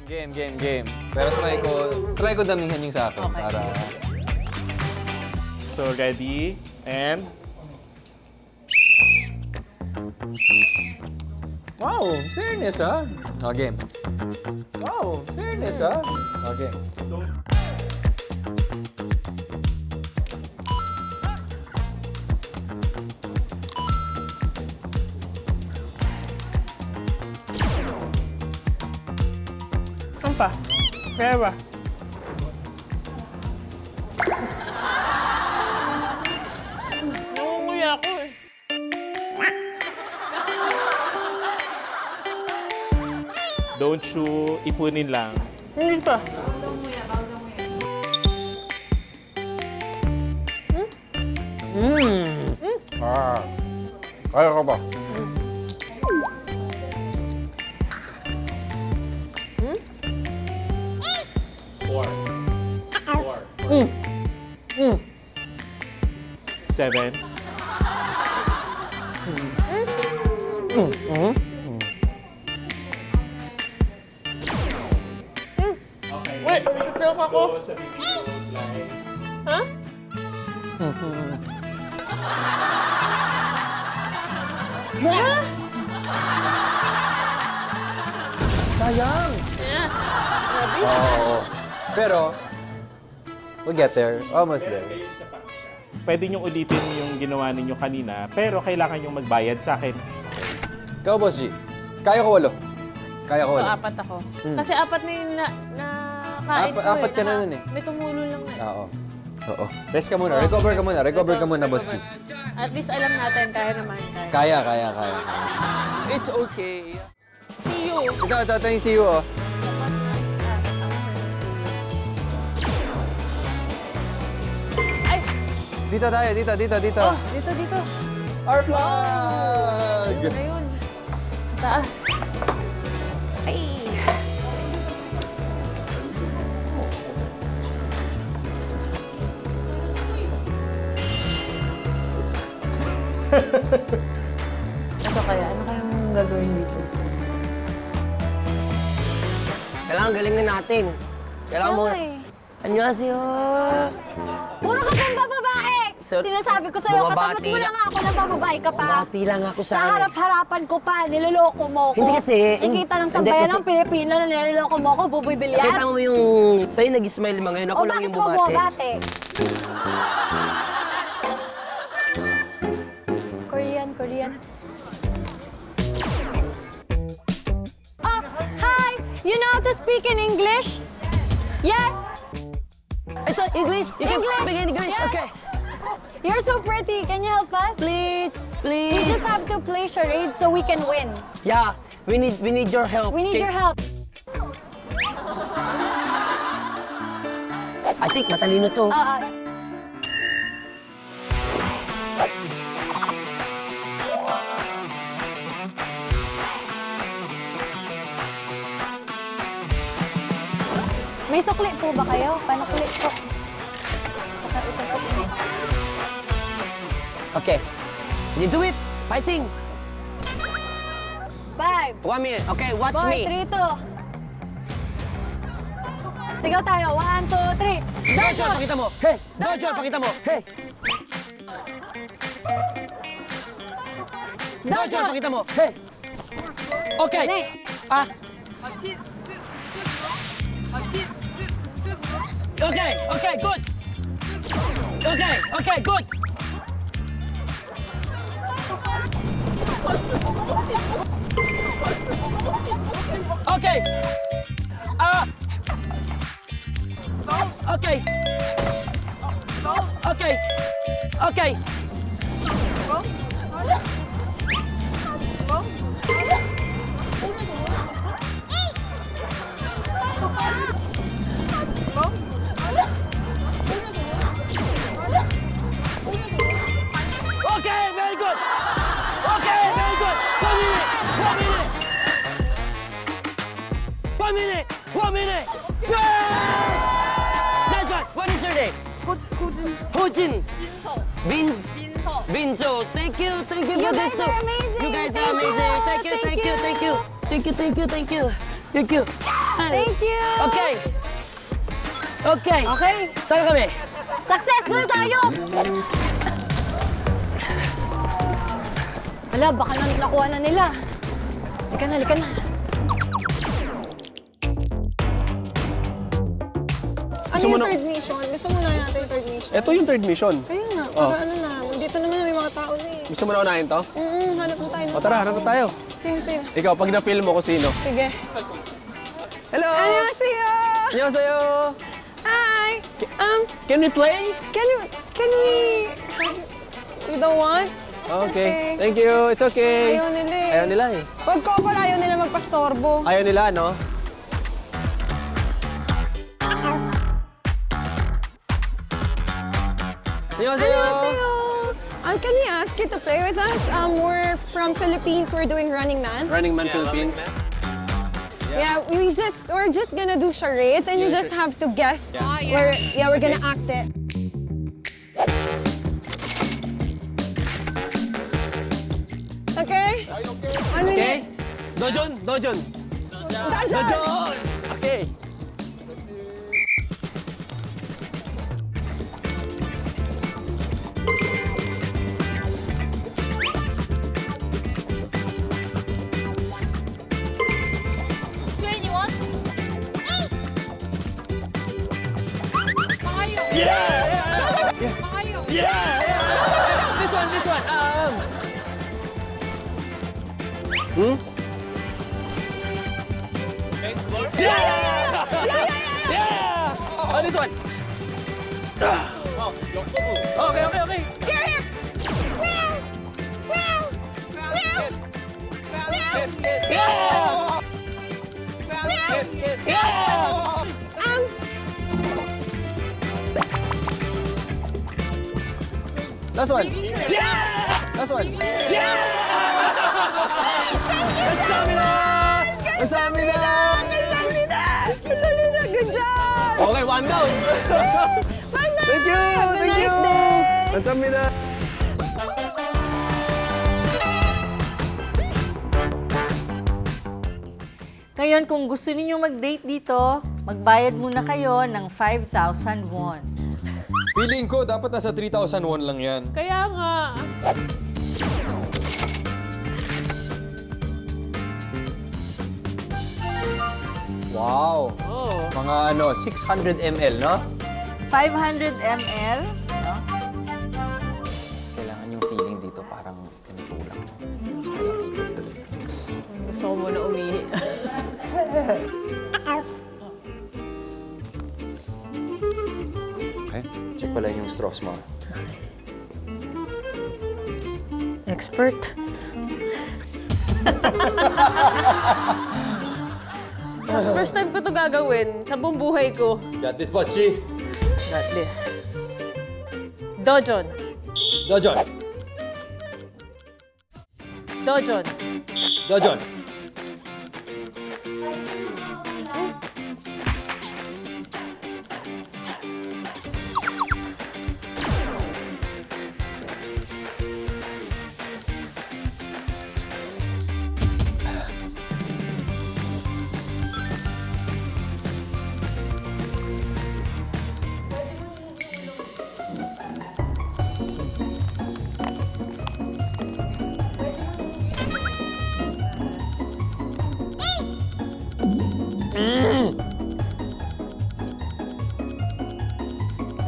Game. Pero try ko damihan yung sa akin. Okay, Para... sige. So, ready? And... Wow, fairness ha. Oh, game. Wow, fairness ha. Okay. Saan pa? Kaya ba? Nangunguya ako eh. Don't you ipunin lang. Hindi pa. Kaya ka ba? Seven. Wait, nag-joke ako. Sa bibig line. Ha? Yeah? Sayang! Yeah. Grabe. Oo. Pero, we'll get there. Almost there. Pwede niyong ulitin yung ginawa ninyo kanina, pero kailangan niyong magbayad sa akin. Ikaw, Boss G. Kaya ko 8. Kaya ko So, 8. apat ako. Kasi apat na yung nakain ko Apat ka na nun eh. May tumulo lang na. Oo. Oo. Rest ka muna. Recover ka muna. Recover ka muna, Boss G. At least alam natin, kaya naman. Kaya. Kaya. It's okay. See you. Ito yung see you, oh. Ay! Dito tayo, dito. Oh, dito. Our flag! Ayun. Taas. Ay! Ito kaya, ano kayang gagawin dito? Kailangan galingin natin. Kailangan mo... Annyeonghaseyo! Puro ka pang bababae! So, Sinasabi ko sa'yo, katapat bumabati mo lang ako na bababae ka pa. Bumati lang ako Sa sa... harap-harapan ko pa, niloloko mo ko. Hindi kasi, Nakita ng hindi sambayan kasi- ng Pilipino na niloloko mo ko, buboy Nakita bilyar. mo yung... Sa'yo nag-smile mga yun. Ako O lang bakit yung ka bumati. bumabate? Korean. Oh, hi! You know how to speak in English? Yes! Ito, English! You can English! speak English! Yes. Okay. You're so pretty. Can you help us? Please! We Please! just have to play charades so we can win. Yeah, we need your help. We need your help. I think matalino to. May sukli po ba kayo? Panukli po. Tsaka ito po. Okay. You do it! Fighting! 5, 1 minute. Okay, watch 4, me. 3, 2. Sigaw tayo. 1, 2, 3. Dojo, pakita mo. Hey! Dojo, pakita mo. Hey! Dojo, pakita mo. Hey! Okay. Ready? Ah. Okay, good. Okay, good. Okay. Okay. Okay. Okay, very good. Okay, very good. 1 minute. 1 minute. Yeah! Nice one. What is your name? Hojin. Binso. Thank you for You this guys too. are amazing. You guys are Thank amazing. you. Thank you. Thank you. Thank you. Thank you! Okay. Okay. Okay. Saan kami? Success! Doon tayo! Wala, baka nakuha na nila. Lika na, lika na. Ano yung third mission? Gusto mo na natin yung third mission? Ito yung third mission. Kaya nga, para ano na, dito naman may mga tao na eh. Gusto mo na unahin to? Hanap mo tayo. O tara, hanap na tayo. Same. Ikaw, pag na-film mo ko sino. Sige. Hello! Annyeonghaseyo! Annyeonghaseyo! Hi! Can we play? Can we... You don't want? Okay. Thank you. It's okay. Ayaw nila eh. Ayaw nila eh. Pag couple, ayaw nila magpastorbo. Ayaw nila, no? Annyeonghaseyo! Annyeonghaseyo! Can we ask you to play with us? We're from Philippines. We're doing Running Man. Running Man Philippines. Yeah, we're just gonna do charades and you just have to guess. We're gonna act it. Okay? 1 minute. Okay? Dojon! Dojon! Dojon! Okay. This one. Oh, this one! Okay. Last one. Last one. Good job! Okay, one down. Bye-bye! Thank you! Have a Thank nice you! day! Kamsahamnida! Ngayon, kung gusto niyo mag-date dito, magbayad muna kayo ng 5,000 won. Feeling ko, dapat nasa 3,000 won lang yan. Kaya nga. Wow! Mga 600 ml, no? 500 ml. No? Kailangan yung feeling dito parang tinutulang. Gusto ko muna umihi. Okay, check ko lang yung straws mo. Expert. First time ko to gagawin sa buong buhay ko. Got this, Boss G. Got this. Dojon. Dojon. Dojon. Dojon.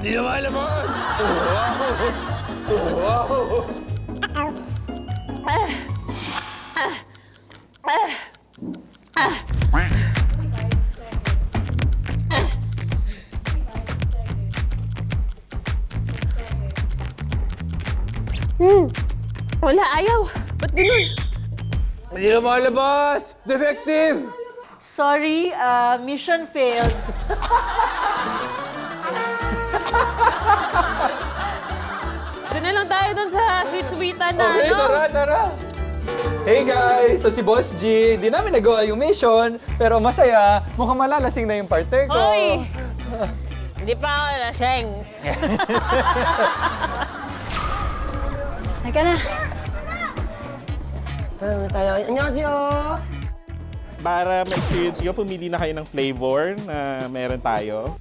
Hindi na malabas! Wow! Wala, ayaw. Ba't ganun? Hindi na malabas! Defective! Sorry, mission failed. Doon na lang tayo doon sa sweet-sweetan na, Okay, ano? tara! Hey guys! So si Boss G, di namin nagawa yung mission, pero masaya, mukhang malalasing na yung partner ko. Hoy! Hindi pa ako laseng. Halika na. Tara na tayo. Annyeonghaseyo! Para ma-experience nyo, pumili na kayo ng flavor na meron tayo.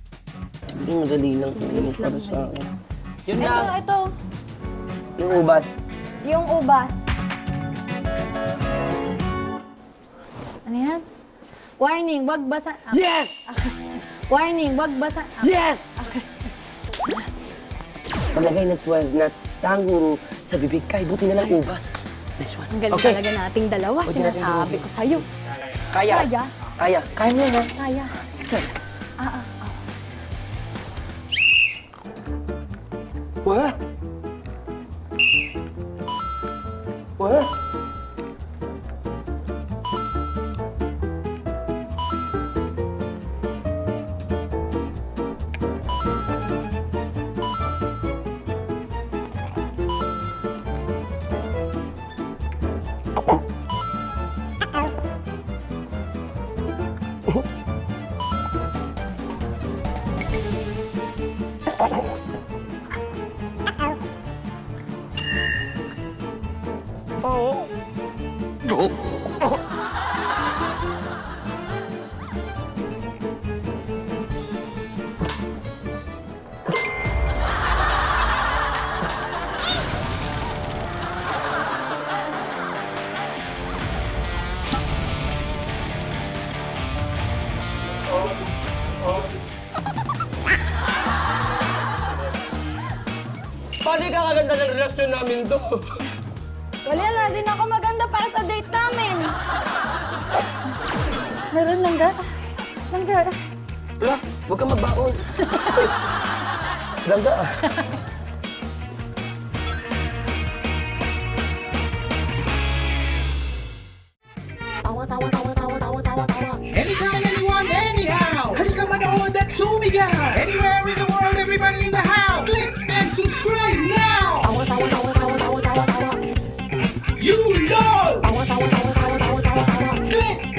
Yung madali lang. Yung para sa akin. Yun lang. Ito. Yung ubas. Yung ubas. Ano yan? Warning, wag basa. Yes! Warning, wag basa. Yes! Maglagay ng 12 na tanguro sa bibig. Kay, buti na lang ubas. This one. Ang galing talaga nating dalawa. Sinasabi ko sa'yo. Kaya. Kaya? Kaya. Kaya mo yan, ha? Kaya. What? What? Paano yung kakaganda ng relasyon namin to? Wala na din ako maganda para sa date namin. Meron langga. Langga. Wala, huwag kang magbaon. Ganda ah. Anytime, anyone, anyhow. Halika manood at sumigaw. Anywhere in the world, everybody in the house. Click and subscribe now. You know. Click